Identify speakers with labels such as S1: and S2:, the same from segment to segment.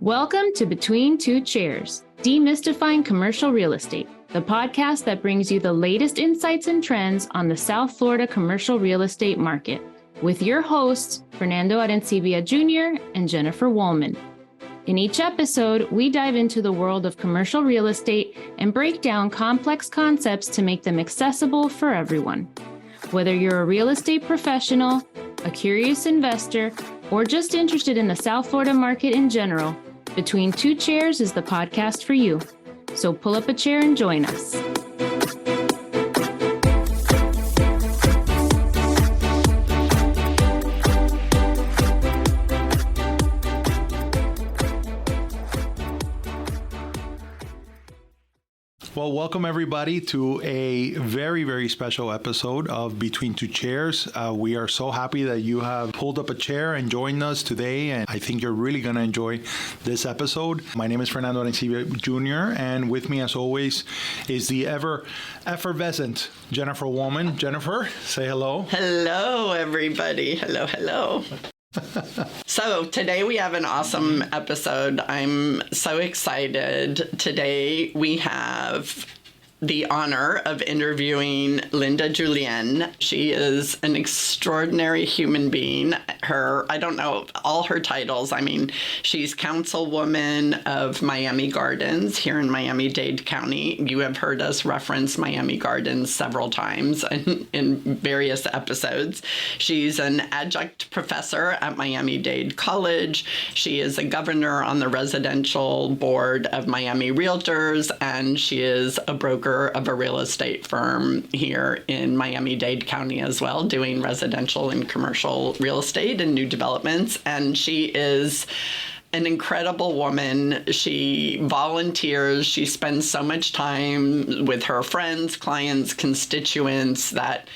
S1: Welcome to Between Two Chairs, Demystifying Commercial Real Estate, the podcast that brings you the latest insights and trends on the South Florida commercial real estate market, with your hosts, Fernando Arencibia Jr. and Jennifer Woolman. In each episode, we dive into the world of commercial real estate and break down complex concepts to make them accessible for everyone. Whether you're a real estate professional, a curious investor, or just interested in the South Florida market in general, Between Two Chairs is the podcast for you. So pull up a chair and join us.
S2: Well, welcome everybody to a very, very special episode of Between Two Chairs. We are so happy that you have pulled up a chair and joined us today, and I think you're really going to enjoy this episode. My name is Fernando Arencibia Jr., and with me, as always, is the ever effervescent Jennifer Woolman. Jennifer, say hello.
S3: Hello, everybody. Hello. So today we have an awesome episode. I'm so excited. Today we have the honor of interviewing Linda Julien. She is an extraordinary human being. I don't know all her titles. I mean, she's Councilwoman of Miami Gardens here in Miami-Dade County. You have heard us reference Miami Gardens several times in various episodes. She's an adjunct professor at Miami-Dade College. She is a governor on the residential board of Miami Realtors, and she is a broker of a real estate firm here in Miami-Dade County as well, doing residential and commercial real estate and new developments. And she is an incredible woman. She volunteers. She spends so much time with her friends, clients, constituents that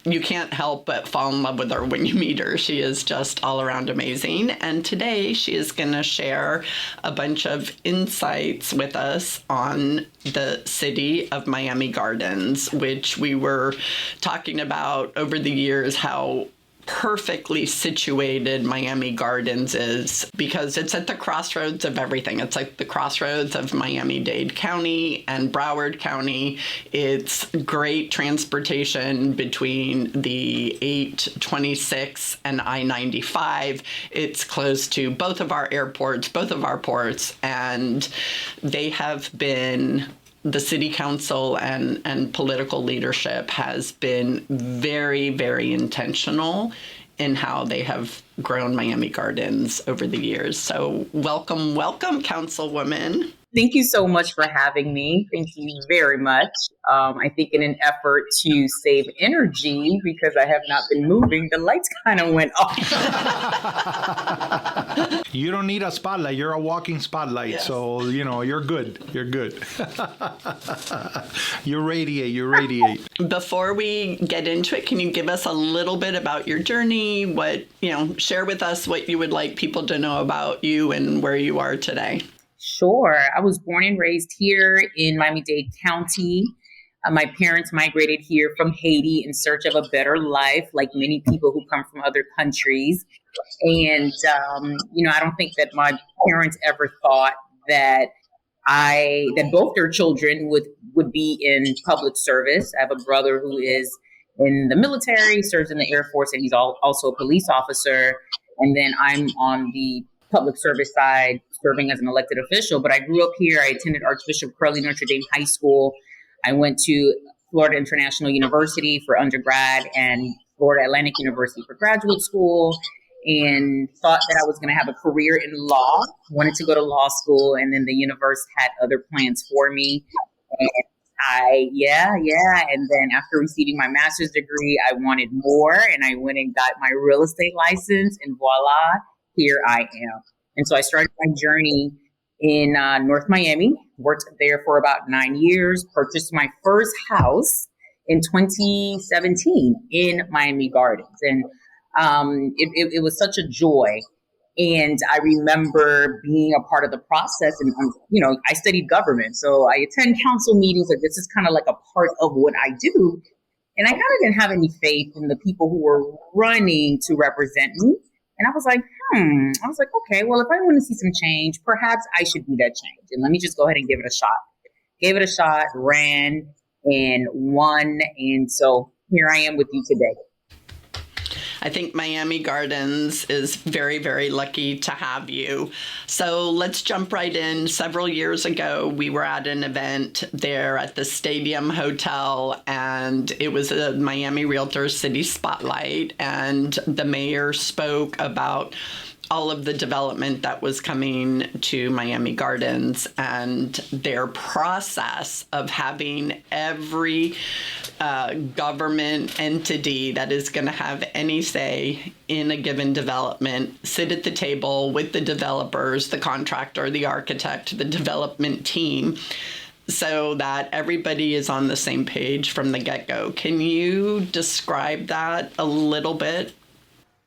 S3: you can't help but fall in love with her when you meet her. She is just all around amazing. And today she is going to share a bunch of insights with us on the city of Miami Gardens, which we were talking about over the years, how perfectly situated Miami Gardens is, because it's at the crossroads of everything. It's like the crossroads of Miami-Dade County and Broward County. It's great transportation between the 826 and I-95. It's close to both of our airports, both of our ports, and they have been the city council and political leadership has been very, very intentional in how they have grown Miami Gardens over the years. So welcome, Councilwoman.
S4: Thank you so much for having me. Thank you very much. I think in an effort to save energy, because I have not been moving, the lights kind of went off.
S2: You don't need a spotlight. You're a walking spotlight. Yes. So, you're good. You're good. You radiate.
S3: Before we get into it, can you give us a little bit about your journey? Share with us what you would like people to know about you and where you are today.
S4: Sure. I was born and raised here in Miami-Dade County. My parents migrated here from Haiti in search of a better life, like many people who come from other countries. And, I don't think that my parents ever thought that both their children would be in public service. I have a brother who is in the military, serves in the Air Force, and he's also a police officer. And then I'm on the public service side, serving as an elected official. But I grew up here. I attended Archbishop Curley Notre Dame High School. I went to Florida International University for undergrad and Florida Atlantic University for graduate school, and thought that I was going to have a career in law, wanted to go to law school, and then the universe had other plans for me. And and then after receiving my master's degree, I wanted more, and I went and got my real estate license, and voila, here I am. And so I started my journey in North Miami, worked there for about 9 years, purchased my first house in 2017 in Miami Gardens. And it was such a joy. And I remember being a part of the process. And, I studied government. So I attend council meetings. Like, this is kind of like a part of what I do. And I kind of didn't have any faith in the people who were running to represent me. And I was like, I was like, okay, well, if I want to see some change, perhaps I should do that change. And let me just go ahead and give it a shot. Gave it a shot, ran, and won. And so here I am with you today.
S3: I think Miami Gardens is very, very lucky to have you. So let's jump right in. Several years ago, we were at an event there at the Stadium Hotel, and it was a Miami Realtors City Spotlight, and the mayor spoke about all of the development that was coming to Miami Gardens and their process of having every government entity that is going to have any say in a given development sit at the table with the developers, the contractor, the architect, the development team, so that everybody is on the same page from the get-go. Can you describe that a little bit?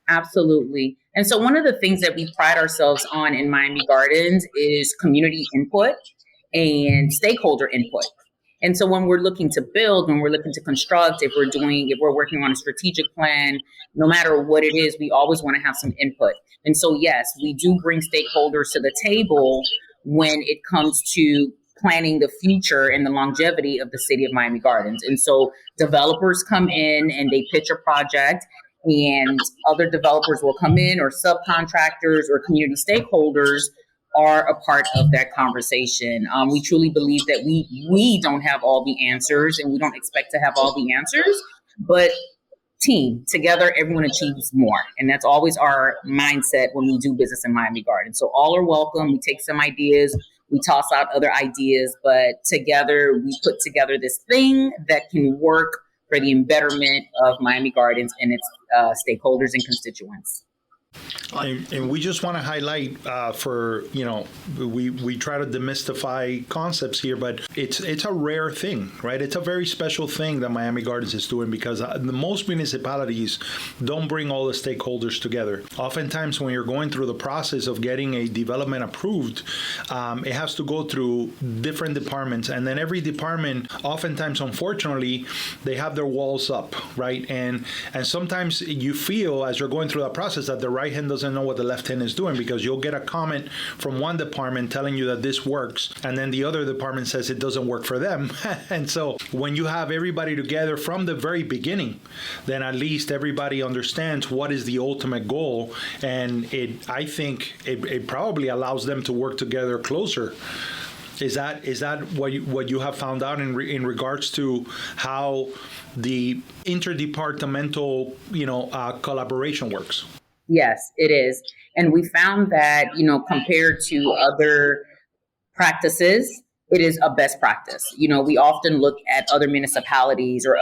S4: Absolutely. And so one of the things that we pride ourselves on in Miami Gardens is community input and stakeholder input. And so when we're looking to build, when we're looking to construct, if we're working on a strategic plan, no matter what it is, we always want to have some input. And so, yes, we do bring stakeholders to the table when it comes to planning the future and the longevity of the city of Miami Gardens. And so developers come in and they pitch a project, and other developers will come in, or subcontractors or community stakeholders are a part of that conversation. We truly believe that we don't have all the answers, and we don't expect to have all the answers, but team, together, everyone achieves more. And that's always our mindset when we do business in Miami Gardens. So all are welcome. We take some ideas, we toss out other ideas, but together we put together this thing that can work for the embetterment of Miami Gardens and its stakeholders and constituents.
S2: And we just want to highlight we try to demystify concepts here, but it's a rare thing, right? It's a very special thing that Miami Gardens is doing, because the most municipalities don't bring all the stakeholders together. Oftentimes when you're going through the process of getting a development approved, it has to go through different departments, and then every department, oftentimes, unfortunately, they have their walls up, right? And sometimes you feel as you're going through that process that the right hand doesn't know what the left hand is doing, because you'll get a comment from one department telling you that this works, and then the other department says it doesn't work for them. And so when you have everybody together from the very beginning, then at least everybody understands what is the ultimate goal, and I think it probably allows them to work together closer. Is that what you have found out in regards to how the interdepartmental collaboration works?
S4: Yes, it is. And we found that, compared to other practices, it is a best practice. We often look at other municipalities or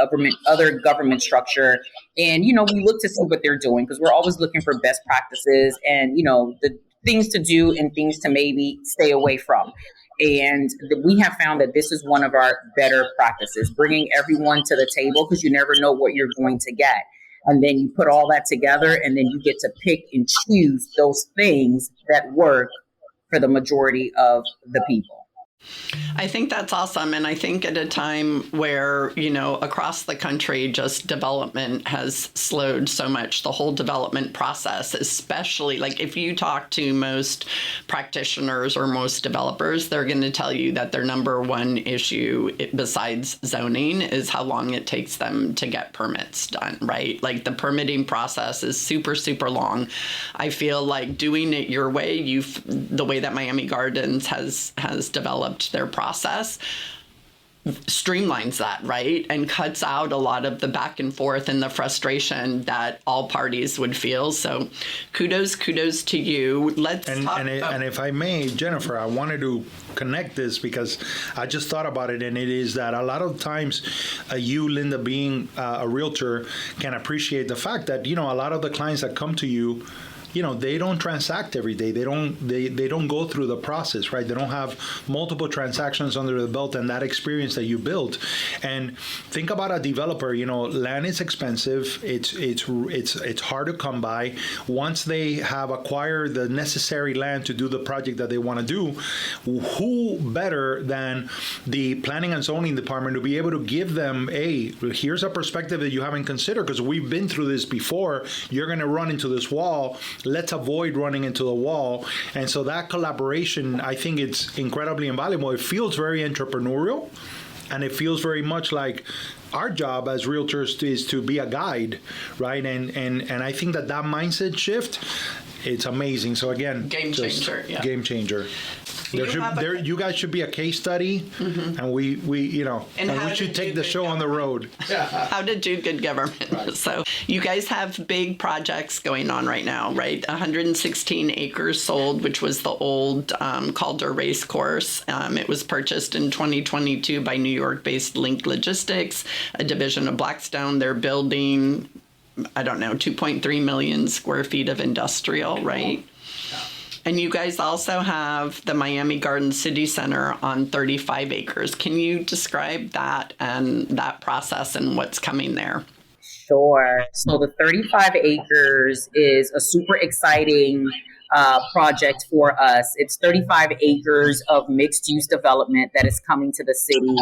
S4: other government structure, and, we look to see what they're doing, because we're always looking for best practices and, the things to do and things to maybe stay away from. And we have found that this is one of our better practices, bringing everyone to the table, because you never know what you're going to get. And then you put all that together, and then you get to pick and choose those things that work for the majority of the people.
S3: I think that's awesome. And I think at a time where, across the country, just development has slowed so much, the whole development process, especially like if you talk to most practitioners or most developers, they're going to tell you that their number one issue besides zoning is how long it takes them to get permits done, right? Like the permitting process is super, super long. I feel like doing it your way, the way that Miami Gardens has developed their process streamlines that, right? And cuts out a lot of the back and forth and the frustration that all parties would feel. So kudos to you.
S2: And if I may, Jennifer, I wanted to connect this because I just thought about it, and it is that a lot of times you, Linda, being a realtor, can appreciate the fact that, a lot of the clients that come to you, they don't transact every day. They don't go through the process, right? They don't have multiple transactions under the belt and that experience that you built. And think about a developer. Land is expensive. It's hard to come by. Once they have acquired the necessary land to do the project that they want to do, who better than the planning and zoning department to be able to give them here's a perspective that you haven't considered, because we've been through this before. You're going to run into this wall. let's avoid running into the wall. And so that collaboration, I think it's incredibly invaluable. It feels very entrepreneurial, and it feels very much like our job as realtors is to be a guide, right? And I think that mindset shift, it's amazing. So again,
S3: game changer. Yeah.
S2: Game changer. You guys should be a case study, and we should take the show on the road.
S3: How to do good government. Right. So you guys have big projects going on right now, right? 116 acres sold, which was the old Calder race course. It was purchased in 2022 by New York-based Link Logistics, a division of Blackstone. They're building, 2.3 million square feet of industrial, right? And you guys also have the Miami Gardens City Center on 35 acres. Can you describe that and that process and what's coming there?
S4: Sure. So the 35 acres is a super exciting project for us. It's 35 acres of mixed-use development that is coming to the city,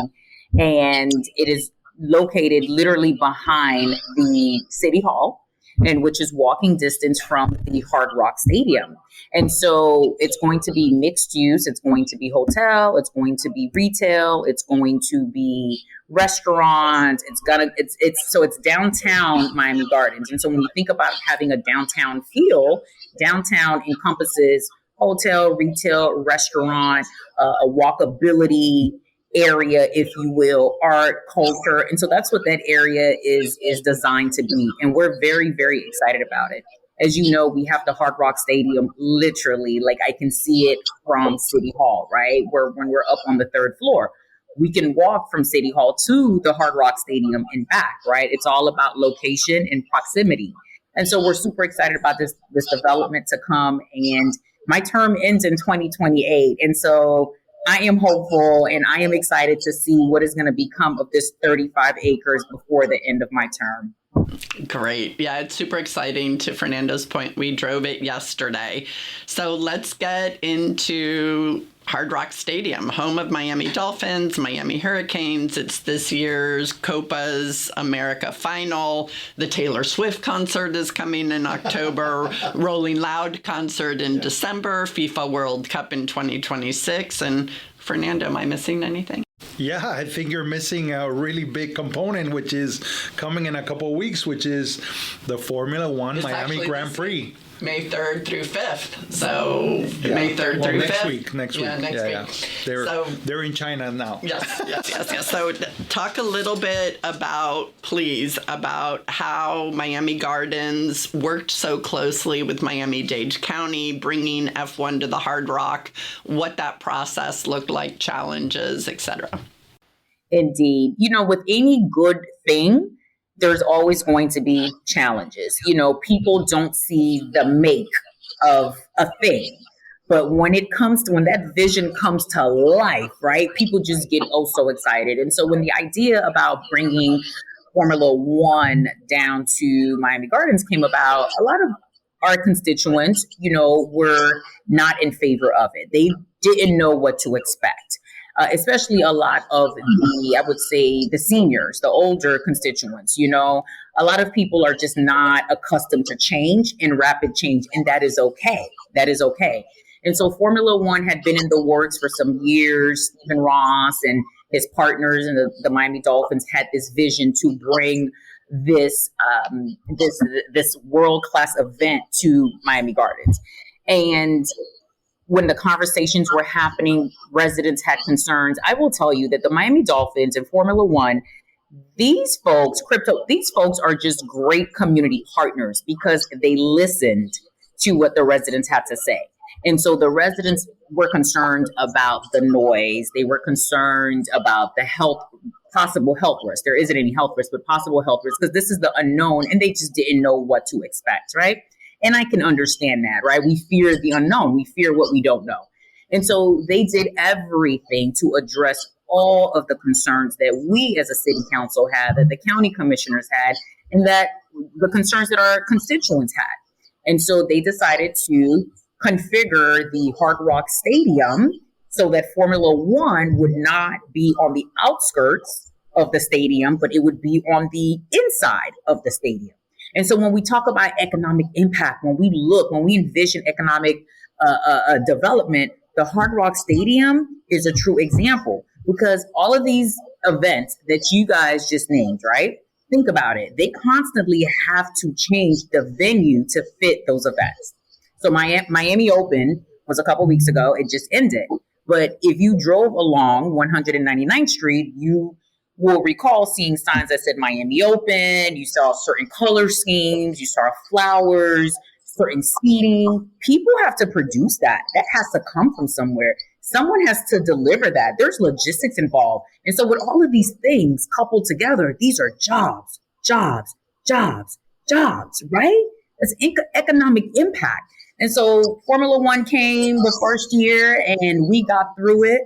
S4: and it is located literally behind the City Hall, and which is walking distance from the Hard Rock Stadium. And so it's going to be mixed use. It's going to be hotel. It's going to be retail. It's going to be restaurants. It's downtown Miami Gardens. And so when you think about having a downtown feel, downtown encompasses hotel, retail, restaurant, a walkability area, if you will, art, culture. And so that's what that area is designed to be. And we're very, very excited about it. As you know, we have the Hard Rock Stadium, literally, like I can see it from City Hall, right? When we're up on the third floor, we can walk from City Hall to the Hard Rock Stadium and back, right? It's all about location and proximity. And so we're super excited about this development to come. And my term ends in 2028. And so I am hopeful and I am excited to see what is going to become of this 35 acres before the end of my term.
S3: Great. Yeah, it's super exciting. To Fernando's point, we drove it yesterday. So let's get into Hard Rock Stadium, home of Miami Dolphins, Miami Hurricanes. It's this year's Copa's America final. The Taylor Swift concert is coming in October, Rolling Loud concert in December, FIFA World Cup in 2026. And Fernando, am I missing anything?
S2: Yeah, I think you're missing a really big component, which is coming in a couple of weeks, which is the Formula One Miami Grand Prix.
S3: May 3rd through 5th. So May 3rd through 5th.
S2: Next week. Yeah. They're in China now.
S3: Yes. So talk a little bit about how Miami Gardens worked so closely with Miami-Dade County, bringing F1 to the Hard Rock, what that process looked like, challenges, etc.
S4: Indeed. With any good thing, there's always going to be challenges. People don't see the make of a thing, but when that vision comes to life, right, people just get so excited. And so when the idea about bringing Formula One down to Miami Gardens came about, a lot of our constituents, were not in favor of it. They didn't know what to expect. Especially a lot of the seniors, the older constituents, a lot of people are just not accustomed to change and rapid change. And that is okay. And so Formula One had been in the works for some years. Stephen Ross and his partners and the Miami Dolphins had this vision to bring this world-class event to Miami Gardens. And when the conversations were happening, residents had concerns. I will tell you that the Miami Dolphins and Formula One, these folks are just great community partners because they listened to what the residents had to say. And so the residents were concerned about the noise. They were concerned about the possible health risk. There isn't any health risk, but possible health risk, because this is the unknown and they just didn't know what to expect, right? And I can understand that, right? We fear the unknown. We fear what we don't know. And so they did everything to address all of the concerns that we as a city council had, that the county commissioners had, and that the concerns that our constituents had. And so they decided to configure the Hard Rock Stadium so that Formula One would not be on the outskirts of the stadium, but it would be on the inside of the stadium. And so when we talk about economic impact, when we envision economic development, the Hard Rock Stadium is a true example, because all of these events that you guys just named, right? Think about it. They constantly have to change the venue to fit those events. So Miami Open was a couple weeks ago. It just ended. But if you drove along 199th Street, you will recall seeing signs that said Miami Open. You saw certain color schemes. You saw flowers, certain seating. People have to produce that. That has to come from somewhere. Someone has to deliver that. There's logistics involved. And so with all of these things coupled together, these are jobs, right? It's economic impact. And so Formula One came the first year and we got through it.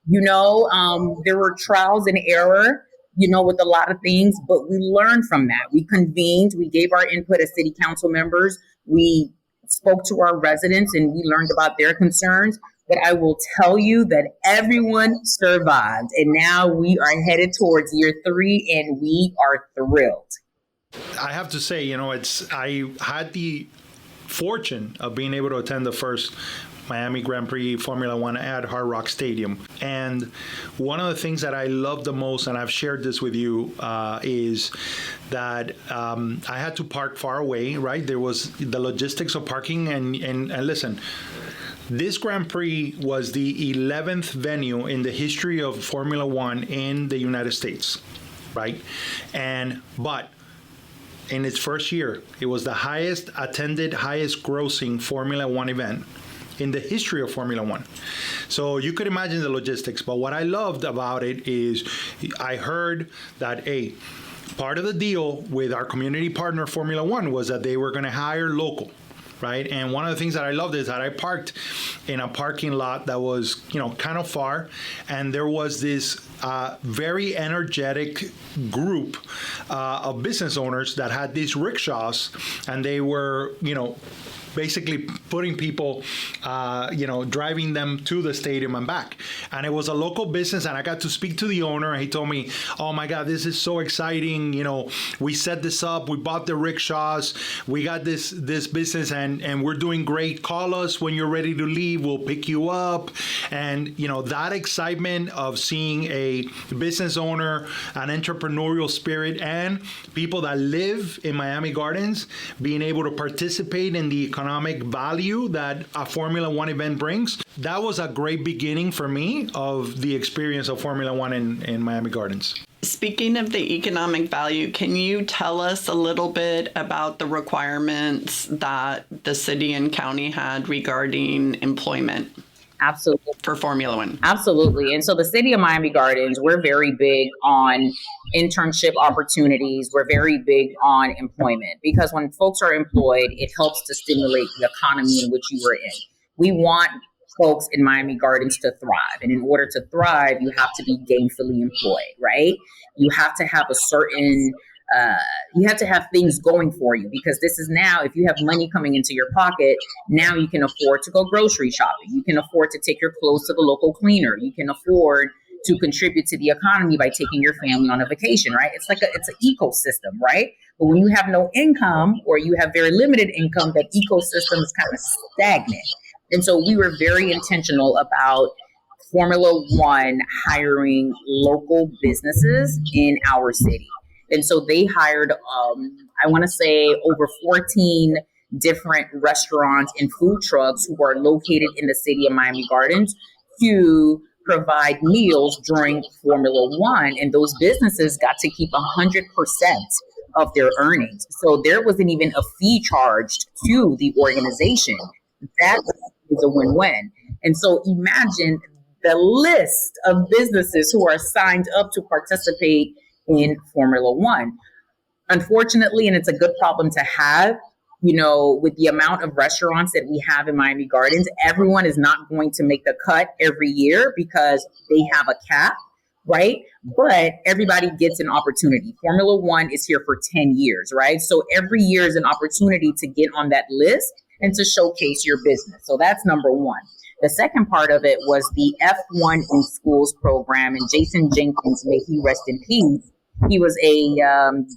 S4: There were trials and error, with a lot of things, but we learned from that. We convened, we gave our input as city council members. We spoke to our residents and we learned about their concerns. But I will tell you that everyone survived. And now we are headed towards year 3 and we are thrilled.
S2: I have to say, I had the fortune of being able to attend the first Miami Grand Prix Formula One at Hard Rock Stadium. And one of the things that I love the most, and I've shared this with you, is that I had to park far away, right? There was the logistics of parking. And listen, this Grand Prix was the 11th venue in the history of Formula One in the United States, right? But in its first year, it was the highest attended, highest grossing Formula One event in the history of Formula One. So you could imagine the logistics. But what I loved about it is I heard that, part of the deal with our community partner Formula One was that they were going to hire local. Right. And one of the things that I loved is that I parked in a parking lot that was, kind of far. And there was this very energetic group of business owners that had these rickshaws, and they were, basically putting people, driving them to the stadium and back. And it was a local business, and I got to speak to the owner, and he told me, oh my God, this is so exciting. We set this up, we bought the rickshaws, we got this business, and we're doing great. Call us when you're ready to leave, we'll pick you up. And, that excitement of seeing a business owner, an entrepreneurial spirit, and people that live in Miami Gardens being able to participate in the economic value that a Formula One event brings. That was a great beginning for me of the experience of Formula One in Miami Gardens.
S3: Speaking of the economic value, can you tell us a little bit about the requirements that the city and county had regarding employment?
S4: Absolutely.
S3: For Formula One.
S4: Absolutely. And so the city of Miami Gardens, we're very big on internship opportunities. We're very big on employment, because when folks are employed, it helps to stimulate the economy in which you are in. We want folks in Miami Gardens to thrive. And in order to thrive, you have to be gainfully employed, right? You have to have a certain you have to have things going for you, because this is now, if you have money coming into your pocket, now you can afford to go grocery shopping. You can afford to take your clothes to the local cleaner. You can afford to contribute to the economy by taking your family on a vacation, right? It's an ecosystem, right? But when you have no income, or you have very limited income, that ecosystem is kind of stagnant. And so we were very intentional about Formula One hiring local businesses in our city. And so they hired, I want to say, over 14 different restaurants and food trucks who are located in the city of Miami Gardens to provide meals during Formula One. And those businesses got to keep 100% of their earnings. So there wasn't even a fee charged to the organization. That is a win-win. And so imagine the list of businesses who are signed up to participate in Formula One. Unfortunately, and it's a good problem to have, with the amount of restaurants that we have in Miami Gardens, everyone is not going to make the cut every year because they have a cap, right? But everybody gets an opportunity. Formula One is here for 10 years, right? So every year is an opportunity to get on that list and to showcase your business. So that's number one. The second part of it was the F1 in Schools program, and Jason Jenkins, may he rest in peace. He was a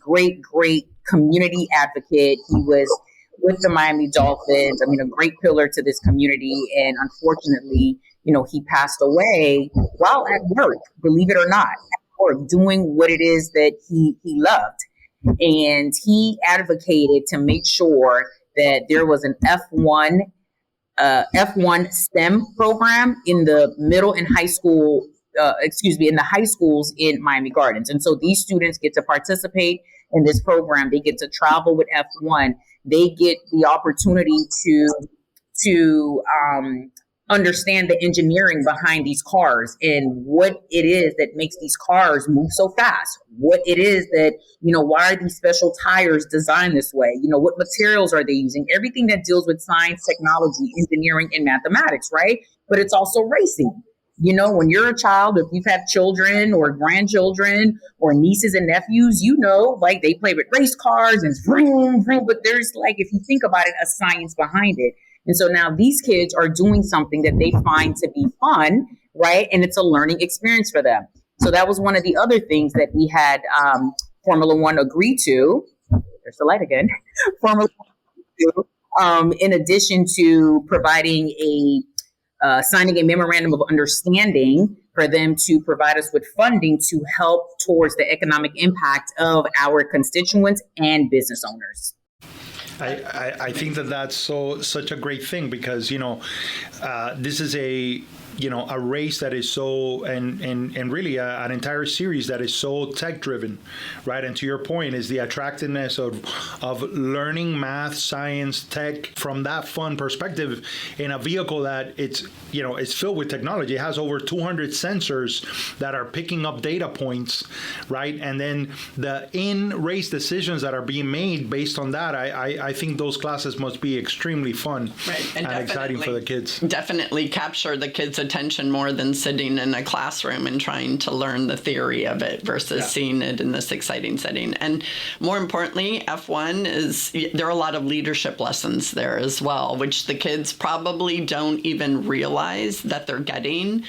S4: great community advocate. He was with the Miami Dolphins. I mean, a great pillar to this community. And unfortunately, he passed away while at work, believe it or not, at work, doing what it is that he loved. And he advocated to make sure that there was an F1 STEM program in the middle and high school, in the high schools in Miami Gardens. And so these students get to participate in this program. They get to travel with F1. They get the opportunity to understand the engineering behind these cars and what it is that makes these cars move so fast. What it is that, why are these special tires designed this way? What materials are they using? Everything that deals with science, technology, engineering, and mathematics, right? But it's also racing. When you're a child, if you've had children or grandchildren or nieces and nephews, like they play with race cars and vroom, vroom, but there's if you think about it, a science behind it. And so now these kids are doing something that they find to be fun, right? And it's a learning experience for them. So that was one of the other things that we had Formula One agree to. There's the light again. Formula One, in addition to providing signing a memorandum of understanding for them to provide us with funding to help towards the economic impact of our constituents and business owners.
S2: I think that's such a great thing because, this is a race that is so, and really an entire series that is so tech driven, right? And to your point is the attractiveness of learning math, science, tech from that fun perspective in a vehicle that it's filled with technology. It has over 200 sensors that are picking up data points, right? And then the in-race decisions that are being made based on that, I think those classes must be extremely fun and exciting for the kids.
S3: Definitely capture the kids' attention more than sitting in a classroom and trying to learn the theory of it versus seeing it in this exciting setting. And more importantly, F1 there are a lot of leadership lessons there as well, which the kids probably don't even realize that they're getting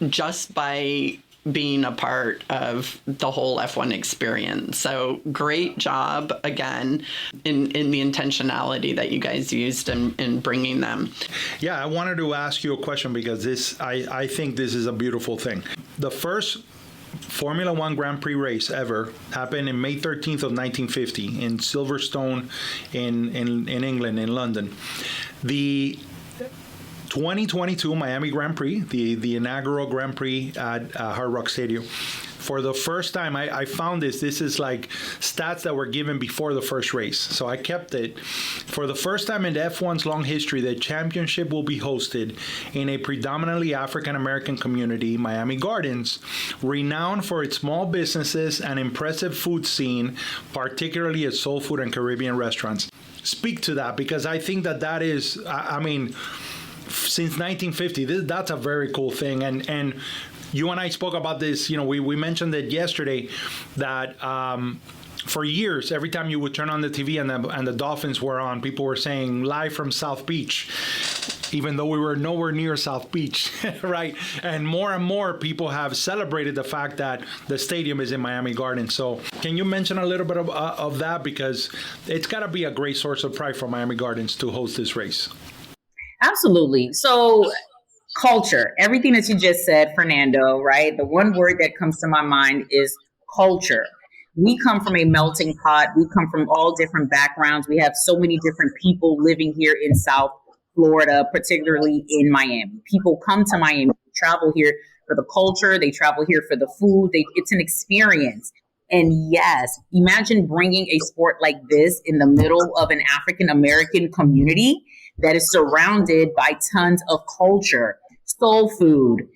S3: just by being a part of the whole F1 experience. So great job again in the intentionality that you guys used in bringing them.
S2: Yeah, I wanted to ask you a question because I think this is a beautiful thing. The first Formula One Grand Prix race ever happened in May 13th of 1950 in Silverstone in England, in London. The 2022 Miami Grand Prix, the inaugural Grand Prix at Hard Rock Stadium. For the first time, I found this is like stats that were given before the first race. So I kept it. For the first time in the F1's long history, the championship will be hosted in a predominantly African-American community, Miami Gardens, renowned for its small businesses and impressive food scene, particularly its soul food and Caribbean restaurants. Speak to that, because I think that is, since 1950, that's a very cool thing. And you and I spoke about this, we mentioned it yesterday, that for years, every time you would turn on the TV and the Dolphins were on, people were saying live from South Beach, even though we were nowhere near South Beach, right? And more people have celebrated the fact that the stadium is in Miami Gardens. So can you mention a little bit of that? Because it's got to be a great source of pride for Miami Gardens to host this race.
S4: Absolutely. So culture, everything that you just said, Fernando, right? The one word that comes to my mind is culture. We come from a melting pot. We come from all different backgrounds. We have so many different people living here in South Florida, particularly in Miami. People come to Miami, travel here for the culture. They travel here for the food. It's an experience. And yes, imagine bringing a sport like this in the middle of an African-American community that is surrounded by tons of culture, soul food,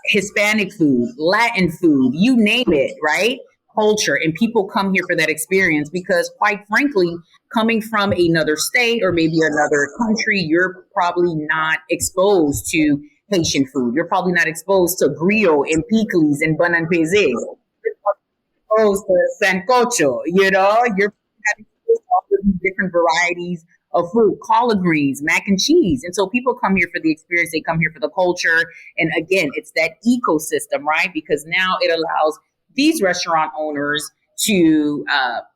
S4: Hispanic food, Latin food, you name it, right? Culture. And people come here for that experience because, quite frankly, coming from another state or maybe another country, you're probably not exposed to Haitian food. You're probably not exposed to griot and pickles and bun and peze. You're exposed to sancocho, you're not exposed to all of these different varieties of food, collard greens, mac and cheese. And so people come here for the experience. They come here for the culture. And again, it's that ecosystem, right? Because now it allows these restaurant owners to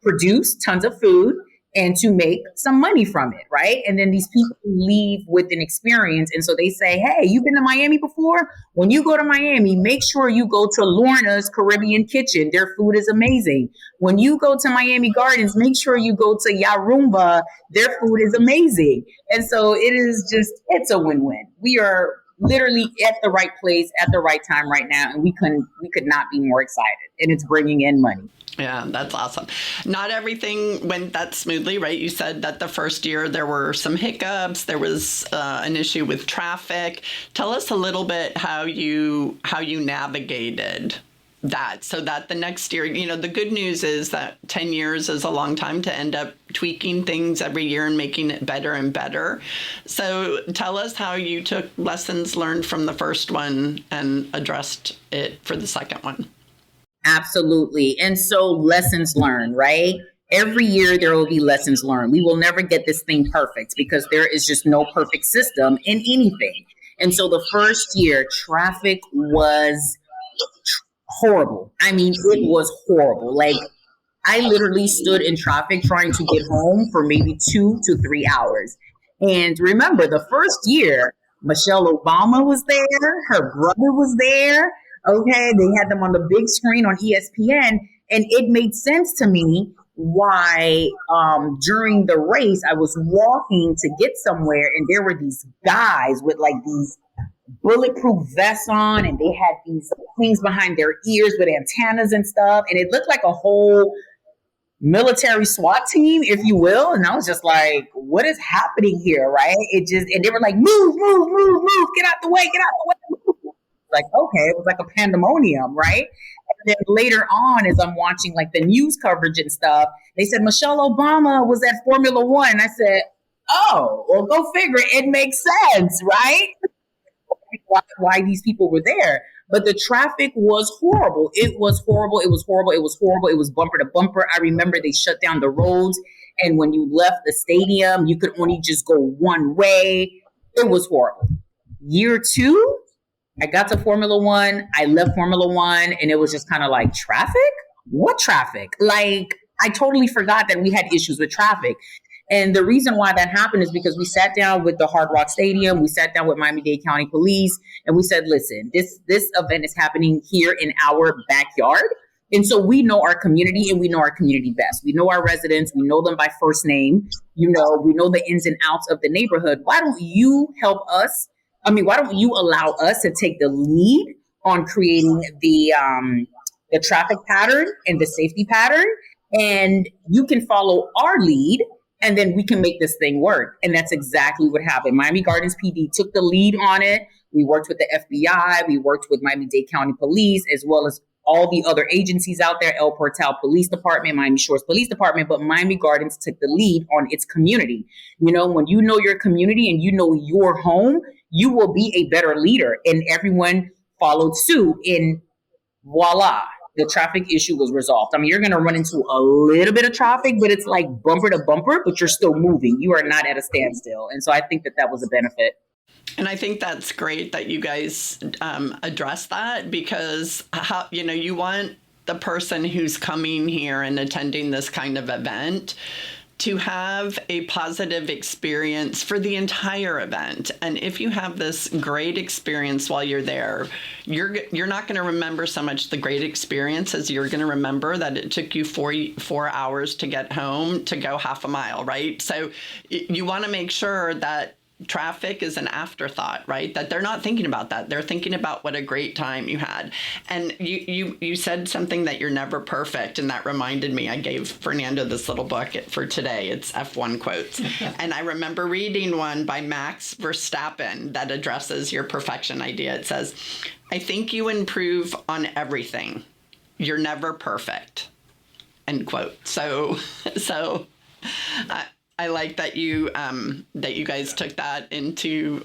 S4: produce tons of food and to make some money from it, right? And then these people leave with an experience. And so they say, hey, you've been to Miami before? When you go to Miami, make sure you go to Lorna's Caribbean Kitchen. Their food is amazing. When you go to Miami Gardens, make sure you go to Yarumba. Their food is amazing. And so it's a win-win. We are literally at the right place at the right time right now. And we could not be more excited. And it's bringing in money.
S3: Yeah, that's awesome. Not everything went that smoothly, right? You said that the first year there were some hiccups. There was an issue with traffic. Tell us a little bit how you navigated that, so that the next year, the good news is that 10 years is a long time to end up tweaking things every year and making it better and better. So tell us how you took lessons learned from the first one and addressed it for the second one.
S4: Absolutely. And so lessons learned, right? Every year there will be lessons learned. We will never get this thing perfect because there is just no perfect system in anything. And so the first year, traffic was horrible. I mean, it was horrible. Like, I literally stood in traffic trying to get home for maybe 2 to 3 hours. And remember, the first year, Michelle Obama was there. Her brother was there. Okay, they had them on the big screen on ESPN, and it made sense to me why during the race I was walking to get somewhere, and there were these guys with like these bulletproof vests on, and they had these things behind their ears with antennas and stuff, and it looked like a whole military SWAT team, if you will. And I was just like, what is happening here, right? And they were like, move, get out the way, move. Like, okay, it was like a pandemonium, right? And then later on, as I'm watching like the news coverage and stuff, they said Michelle Obama was at Formula One. And I said, oh, well, go figure. It makes sense, right? Why these people were there. But the traffic was horrible. It was horrible. It was bumper to bumper. I remember they shut down the roads. And when you left the stadium, you could only just go one way. It was horrible. Year 2, I got to Formula One. I left Formula One, and it was just kind of like, traffic? What traffic? Like, I totally forgot that we had issues with traffic. And the reason why that happened is because we sat down with the Hard Rock Stadium. We sat down with Miami-Dade County Police, and we said, listen, this event is happening here in our backyard. And so we know our community, and we know our community best. We know our residents. We know them by first name. We know the ins and outs of the neighborhood. Why don't you help us? Why don't you allow us to take the lead on creating the traffic pattern and the safety pattern, and you can follow our lead, and then we can make this thing work. And that's exactly what happened. Miami Gardens PD took the lead on it. We worked with the FBI. We worked with Miami-Dade County Police, as well as all the other agencies out there, El Portal Police Department, Miami Shores Police Department, but Miami Gardens took the lead on its community. When you know your community and you know your home, you will be a better leader. And everyone followed suit, and voila, the traffic issue was resolved. You're going to run into a little bit of traffic, but it's like bumper to bumper, but you're still moving. You are not at a standstill. And so I think that was a benefit.
S3: And I think that's great that you guys address that, because you want the person who's coming here and attending this kind of event to have a positive experience for the entire event. And if you have this great experience while you're there, you're not going to remember so much the great experience as you're going to remember that it took you 4 hours to get home to go half a mile, right? So you want to make sure that traffic is an afterthought, right? That they're not thinking about that. They're thinking about what a great time you had. And you said something that you're never perfect. And that reminded me, I gave Fernando this little book for today. It's F1 quotes. And I remember reading one by Max Verstappen that addresses your perfection idea. It says, I think you improve on everything. You're never perfect. End quote. So I like that you guys took that into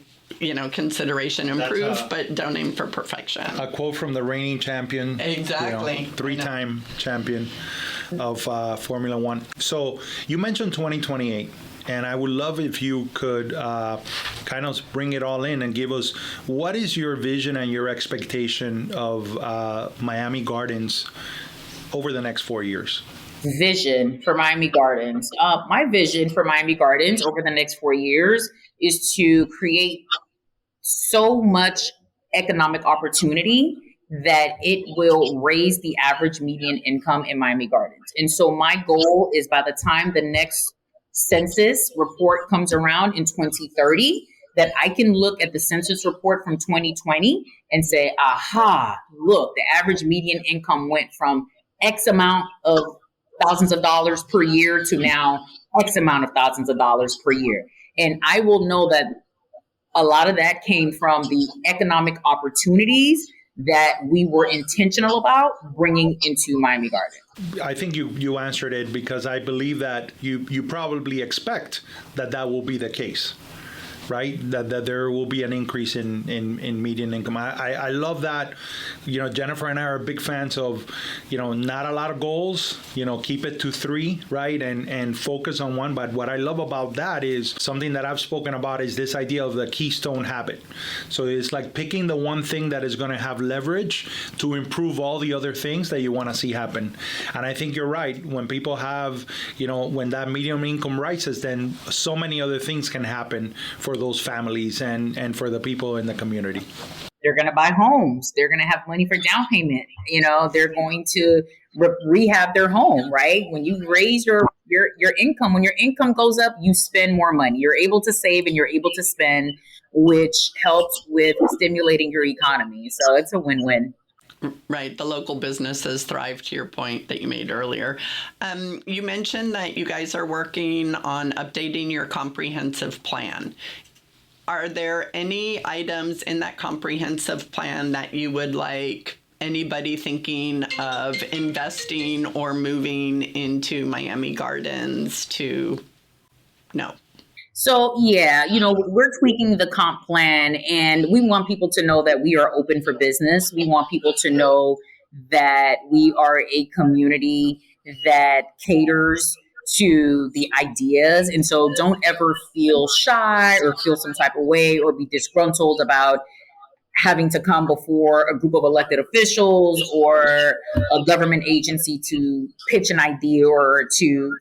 S3: consideration. Improve, but don't aim for perfection.
S2: A quote from the reigning champion,
S3: exactly,
S2: 3-time champion of Formula One. So you mentioned 2028. And I would love if you could kind of bring it all in and give us, what is your vision and your expectation of Miami Gardens over the next 4 years?
S4: Vision for Miami Gardens. My vision for Miami Gardens over the next 4 years is to create so much economic opportunity that it will raise the average median income in Miami Gardens. And so my goal is by the time the next census report comes around in 2030, that I can look at the census report from 2020 and say, aha, look, the average median income went from X amount of thousands of dollars per year to now X amount of thousands of dollars per year. And I will know that a lot of that came from the economic opportunities that we were intentional about bringing into Miami Gardens.
S2: I think you answered it, because I believe that you probably expect that will be the case, right? That there will be an increase in median income. I love that. Jennifer and I are big fans of, not a lot of goals, keep it to 3, right? And focus on one. But what I love about that is something that I've spoken about is this idea of the keystone habit. So it's like picking the one thing that is going to have leverage to improve all the other things that you want to see happen. And I think you're right. When people have, when that median income rises, then so many other things can happen for those families and for the people in the community.
S4: They're going to buy homes. They're going to have money for down payment. They're going to rehab their home, right? When you raise your income, when your income goes up, you spend more money. You're able to save and you're able to spend, which helps with stimulating your economy. So it's a win-win.
S3: Right. The local businesses thrive, to your point that you made earlier. You mentioned that you guys are working on updating your comprehensive plan. Are there any items in that comprehensive plan that you would like anybody thinking of investing or moving into Miami Gardens to know?
S4: So, yeah, we're tweaking the comp plan, and we want people to know that we are open for business. We want people to know that we are a community that caters to the ideas. And so don't ever feel shy or feel some type of way or be disgruntled about having to come before a group of elected officials or a government agency to pitch an idea or to,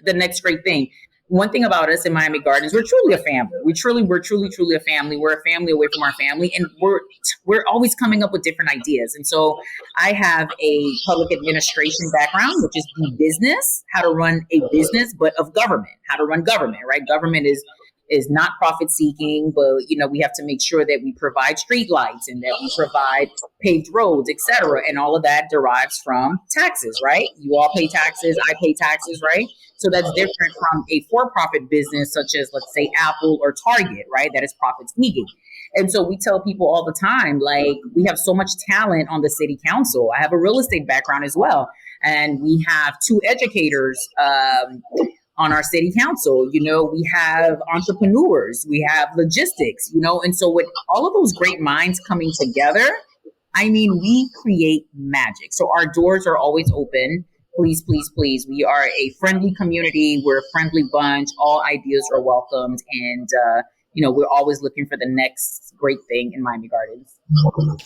S4: the next great thing. One thing about us in Miami Gardens, we're truly a family. We're truly a family. We're a family away from our family, and we're always coming up with different ideas. And so I have a public administration background, which is the business, how to run a business, but of government, how to run government, right? Government is not profit seeking, but we have to make sure that we provide street lights and that we provide paved roads, et cetera. And all of that derives from taxes, right? You all pay taxes, I pay taxes, right? So that's different from a for-profit business, such as, let's say, Apple or Target, right? That is profit seeking. And so we tell people all the time, like, we have so much talent on the city council. I have a real estate background as well. And we have 2 educators on our city council. We have entrepreneurs, we have logistics, and so with all of those great minds coming together, we create magic. So our doors are always open. Please, please, please. We are a friendly community. We're a friendly bunch. All ideas are welcomed. And, we're always looking for the next great thing in Miami Gardens.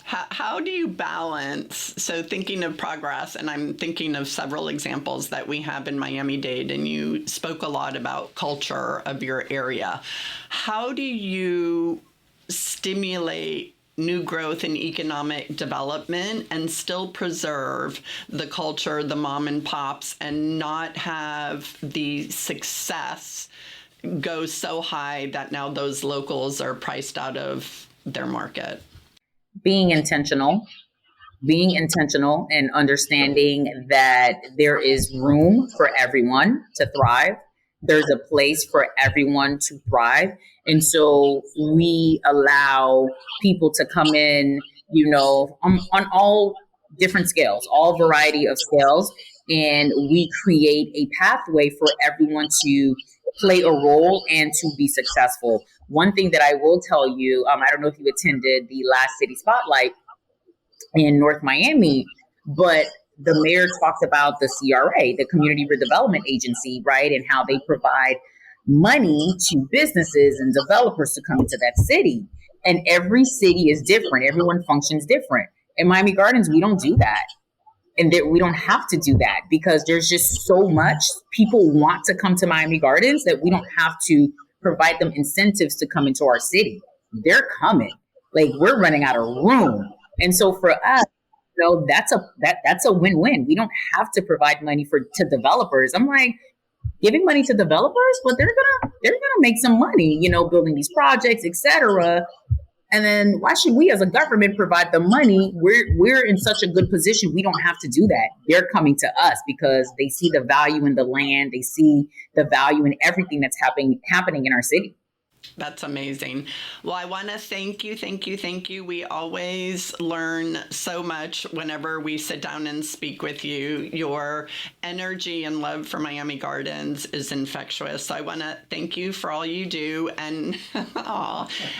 S3: How do you balance? So thinking of progress, and I'm thinking of several examples that we have in Miami-Dade, and you spoke a lot about culture of your area. How do you stimulate new growth and economic development and still preserve the culture, the mom and pops, and not have the success go so high that now those locals are priced out of their market?
S4: Being intentional and understanding that there is room for everyone to thrive. There's a place for everyone to thrive. And so we allow people to come in, on all different scales, all variety of scales. And we create a pathway for everyone to play a role and to be successful. One thing that I will tell you, I don't know if you attended the last City Spotlight in North Miami, but the mayor talked about the CRA, the Community Redevelopment Agency, right? And how they provide money to businesses and developers to come into that city. And every city is different. Everyone functions different. In Miami Gardens, we don't do that. And that we don't have to do that because there's just so much people want to come to Miami Gardens that we don't have to provide them incentives to come into our city. They're coming. Like, we're running out of room. And so for us, that's a win-win. We don't have to provide money to developers. I'm like, giving money to developers, but they're gonna make some money, building these projects, etc. And then why should we as a government provide the money? We're in such a good position. We don't have to do that. They're coming to us because they see the value in the land. They see the value in everything that's happening in our city.
S3: That's amazing. Well, I want to thank you. We always learn so much whenever we sit down and speak with you. Your energy and love for Miami Gardens is infectious. So I want to thank you for all you do. And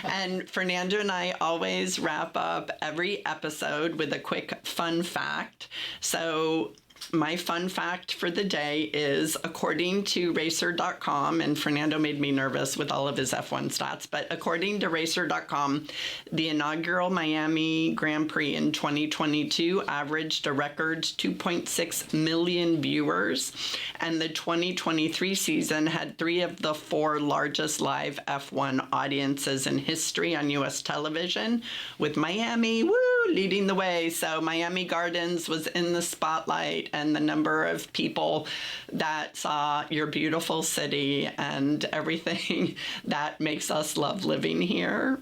S3: and Fernando and I always wrap up every episode with a quick fun fact. So my fun fact for the day is, according to racer.com, and Fernando made me nervous with all of his F1 stats, but according to racer.com, the inaugural Miami Grand Prix in 2022 averaged a record 2.6 million viewers, and the 2023 season had 3 of the 4 largest live F1 audiences in history on U.S. television, with Miami, leading the way. So Miami Gardens was in the spotlight, and the number of people that saw your beautiful city and everything that makes us love living here,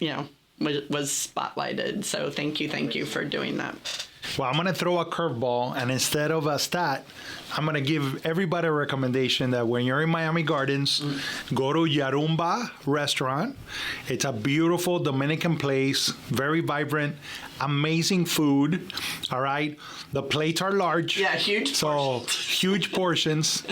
S3: was spotlighted. So thank you for doing that.
S2: Well, I'm going to throw a curveball, and instead of a stat, I'm going to give everybody a recommendation that when you're in Miami Gardens, go to Yarumba Restaurant. It's a beautiful Dominican place, very vibrant, amazing food. All right. The plates are large.
S3: Yeah, huge portions.
S2: Huge portions.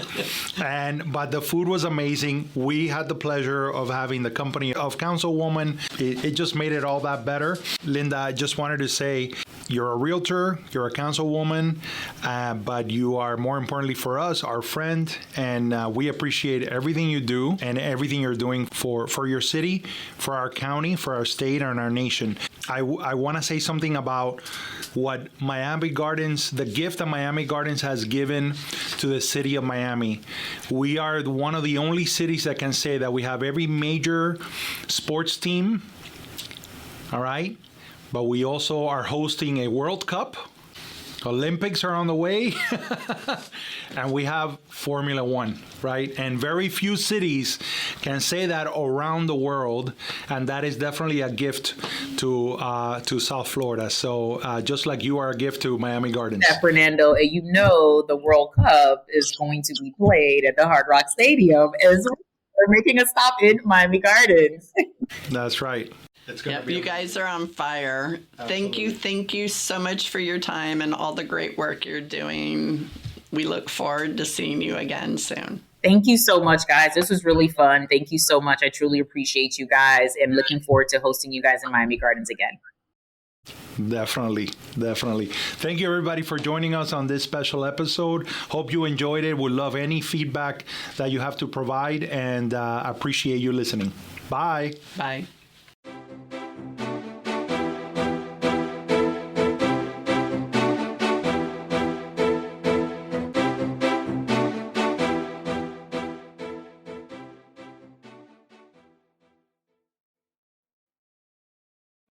S2: But the food was amazing. We had the pleasure of having the company of Councilwoman. It just made it all that better. Linda, I just wanted to say, you're a realtor, you're a councilwoman, but you are, more importantly for us, our friend, and we appreciate everything you do and everything you're doing for your city, for our county, for our state, and our nation. I want to say something about what Miami Gardens, the gift that Miami Gardens has given to the city of Miami. We are one of the only cities that can say that we have every major sports team, all right? But we also are hosting a World Cup. Olympics are on the way. And we have Formula One, right? And very few cities can say that around the world. And that is definitely a gift to South Florida. So just like you are a gift to Miami Gardens.
S4: Yeah, Fernando, and the World Cup is going to be played at the Hard Rock Stadium as we're making a stop in Miami Gardens.
S2: That's right.
S3: Yep, you guys are on fire. Absolutely. Thank you so much for your time and all the great work you're doing. We look forward to seeing you again soon.
S4: Thank you so much, guys. This was really fun. Thank you so much. I truly appreciate you guys, and looking forward to hosting you guys in Miami Gardens again.
S2: Definitely. Thank you, everybody, for joining us on this special episode. Hope you enjoyed it. We'd love any feedback that you have to provide, and appreciate you listening. Bye.
S3: Bye.